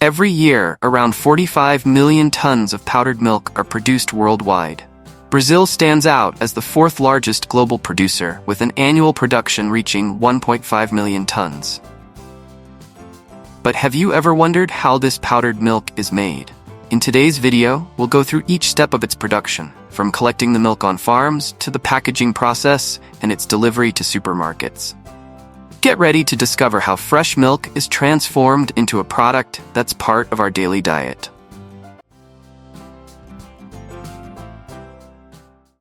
Every year, around 45 million tons of powdered milk are produced worldwide. Brazil stands out as the fourth largest global producer, with an annual production reaching 1.5 million tons. But have you ever wondered how this powdered milk is made? In today's video, we'll go through each step of its production, from collecting the milk on farms to the packaging process and its delivery to supermarkets. Get ready to discover how fresh milk is transformed into a product that's part of our daily diet.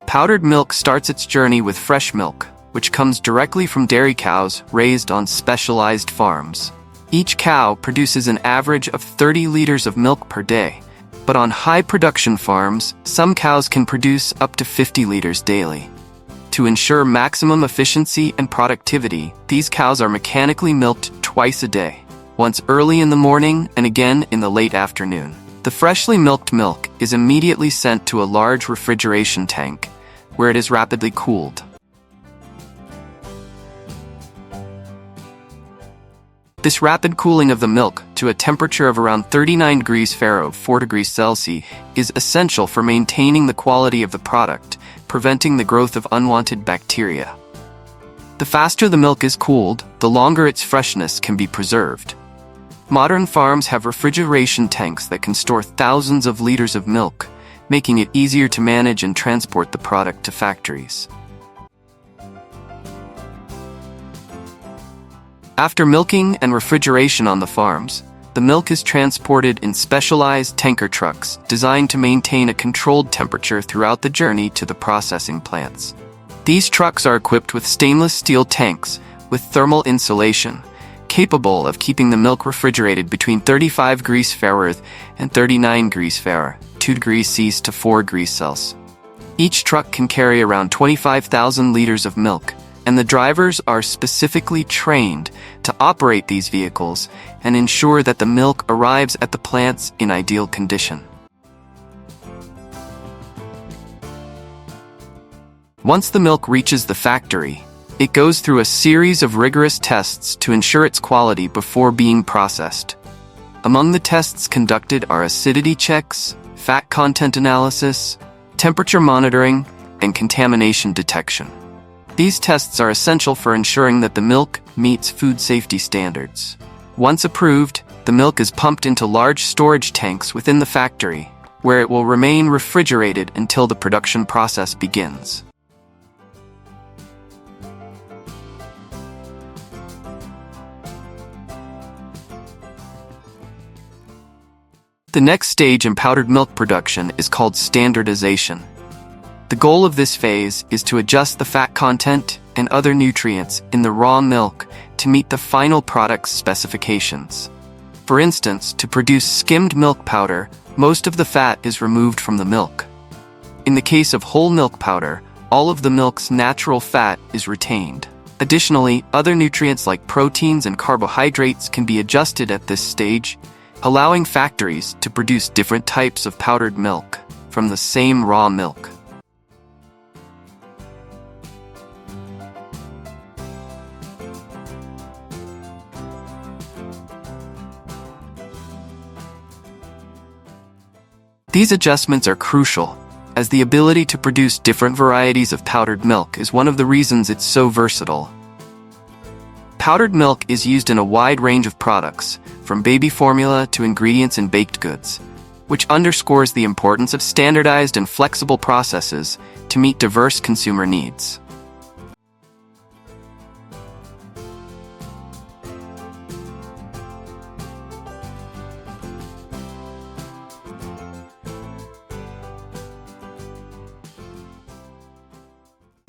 Powdered milk starts its journey with fresh milk, which comes directly from dairy cows raised on specialized farms. Each cow produces an average of 30 liters of milk per day, but on high-production farms, some cows can produce up to 50 liters daily. To ensure maximum efficiency and productivity, these cows are mechanically milked twice a day, once early in the morning and again in the late afternoon. The freshly milked milk is immediately sent to a large refrigeration tank, where it is rapidly cooled. This rapid cooling of the milk to a temperature of around 39 degrees Fahrenheit, 4 degrees Celsius, is essential for maintaining the quality of the product, preventing the growth of unwanted bacteria. The faster the milk is cooled, the longer its freshness can be preserved. Modern farms have refrigeration tanks that can store thousands of liters of milk, making it easier to manage and transport the product to factories. After milking and refrigeration on the farms, the milk is transported in specialized tanker trucks designed to maintain a controlled temperature throughout the journey to the processing plants. These trucks are equipped with stainless steel tanks with thermal insulation, capable of keeping the milk refrigerated between 35 degrees Fahrenheit and 39 degrees Fahrenheit, 2 degrees Celsius to 4 degrees Celsius. Each truck can carry around 25,000 liters of milk, and the drivers are specifically trained to operate these vehicles and ensure that the milk arrives at the plants in ideal condition. Once the milk reaches the factory, it goes through a series of rigorous tests to ensure its quality before being processed. Among the tests conducted are acidity checks, fat content analysis, temperature monitoring, and contamination detection. These tests are essential for ensuring that the milk meets food safety standards. Once approved, the milk is pumped into large storage tanks within the factory, where it will remain refrigerated until the production process begins. The next stage in powdered milk production is called standardization. The goal of this phase is to adjust the fat content and other nutrients in the raw milk to meet the final product's specifications. For instance, to produce skimmed milk powder, most of the fat is removed from the milk. In the case of whole milk powder, all of the milk's natural fat is retained. Additionally, other nutrients like proteins and carbohydrates can be adjusted at this stage, allowing factories to produce different types of powdered milk from the same raw milk. These adjustments are crucial, as the ability to produce different varieties of powdered milk is one of the reasons it's so versatile. Powdered milk is used in a wide range of products, from baby formula to ingredients in baked goods, which underscores the importance of standardized and flexible processes to meet diverse consumer needs.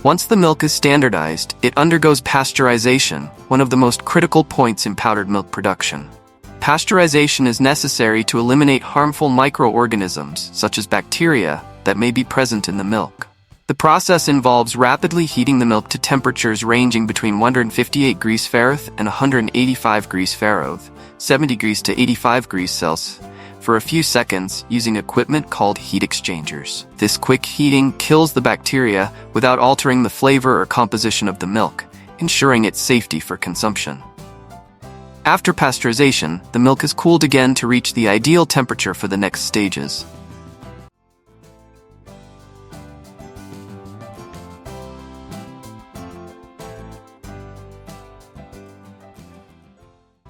Once the milk is standardized, it undergoes pasteurization, one of the most critical points in powdered milk production. Pasteurization is necessary to eliminate harmful microorganisms, such as bacteria, that may be present in the milk. The process involves rapidly heating the milk to temperatures ranging between 158 degrees Fahrenheit and 185 degrees Fahrenheit, 70 degrees to 85 degrees Celsius, for a few seconds using equipment called heat exchangers. This quick heating kills the bacteria without altering the flavor or composition of the milk, ensuring its safety for consumption. After pasteurization, the milk is cooled again to reach the ideal temperature for the next stages.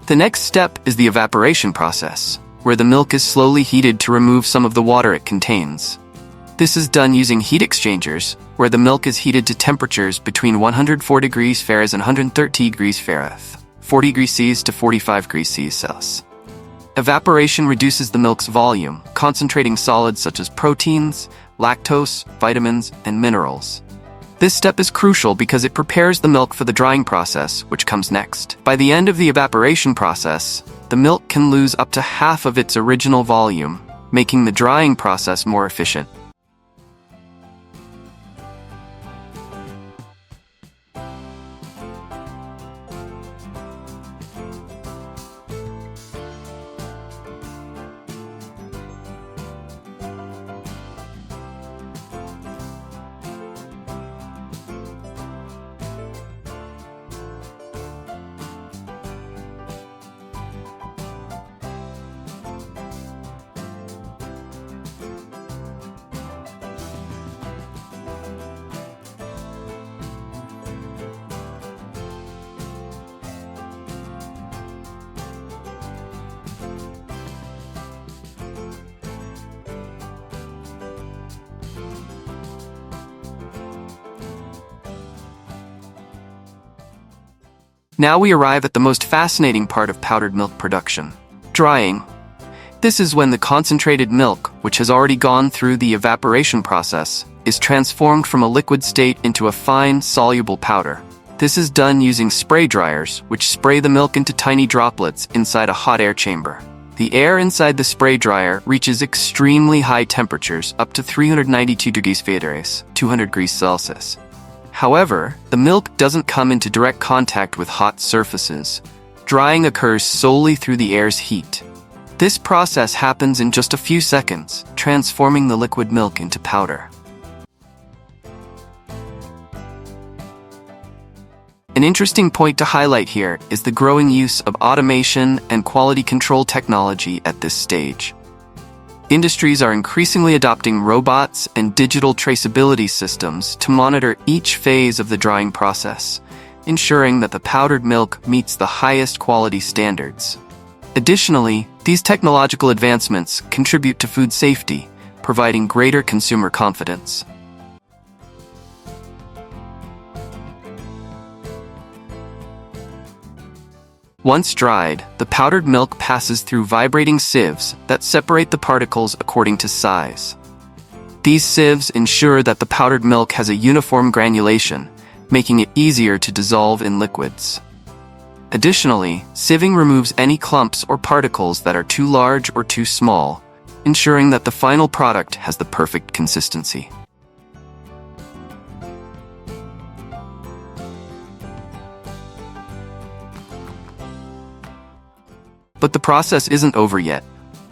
The next step is the evaporation process, where the milk is slowly heated to remove some of the water it contains. This is done using heat exchangers, where the milk is heated to temperatures between 104 degrees Fahrenheit and 130 degrees Fahrenheit, 40 degrees Celsius to 45 degrees Celsius. Evaporation reduces the milk's volume, concentrating solids such as proteins, lactose, vitamins, and minerals. This step is crucial because it prepares the milk for the drying process, which comes next. By the end of the evaporation process, the milk can lose up to half of its original volume, making the drying process more efficient. Now we arrive at the most fascinating part of powdered milk production: drying. This is when the concentrated milk, which has already gone through the evaporation process, is transformed from a liquid state into a fine, soluble powder. This is done using spray dryers, which spray the milk into tiny droplets inside a hot air chamber. The air inside the spray dryer reaches extremely high temperatures, up to 392 degrees Fahrenheit, 200 degrees Celsius. However, the milk doesn't come into direct contact with hot surfaces. Drying occurs solely through the air's heat. This process happens in just a few seconds, transforming the liquid milk into powder. An interesting point to highlight here is the growing use of automation and quality control technology at this stage. Industries are increasingly adopting robots and digital traceability systems to monitor each phase of the drying process, ensuring that the powdered milk meets the highest quality standards. Additionally, these technological advancements contribute to food safety, providing greater consumer confidence. Once dried, the powdered milk passes through vibrating sieves that separate the particles according to size. These sieves ensure that the powdered milk has a uniform granulation, making it easier to dissolve in liquids. Additionally, sieving removes any clumps or particles that are too large or too small, ensuring that the final product has the perfect consistency. But the process isn't over yet.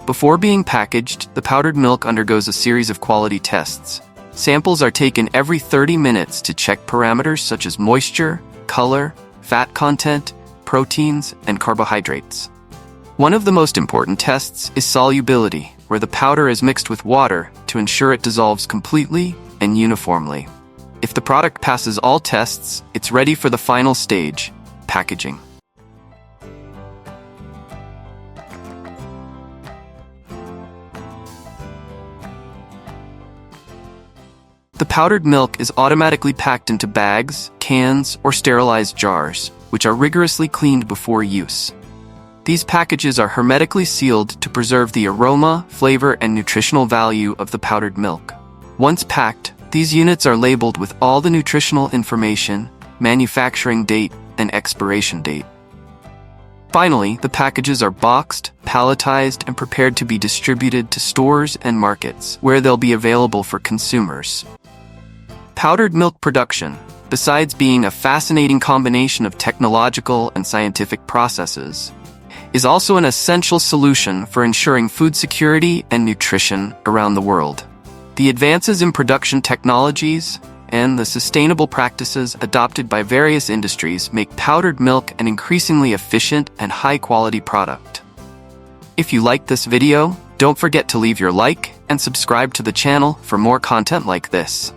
Before being packaged, the powdered milk undergoes a series of quality tests. Samples are taken every 30 minutes to check parameters such as moisture, color, fat content, proteins, and carbohydrates. One of the most important tests is solubility, where the powder is mixed with water to ensure it dissolves completely and uniformly. If the product passes all tests, it's ready for the final stage, packaging. The powdered milk is automatically packed into bags, cans, or sterilized jars, which are rigorously cleaned before use. These packages are hermetically sealed to preserve the aroma, flavor, and nutritional value of the powdered milk. Once packed, these units are labeled with all the nutritional information, manufacturing date, and expiration date. Finally, the packages are boxed, palletized, and prepared to be distributed to stores and markets, where they'll be available for consumers. Powdered milk production, besides being a fascinating combination of technological and scientific processes, is also an essential solution for ensuring food security and nutrition around the world. The advances in production technologies, and the sustainable practices adopted by various industries make powdered milk an increasingly efficient and high-quality product. If you liked this video, don't forget to leave your like and subscribe to the channel for more content like this.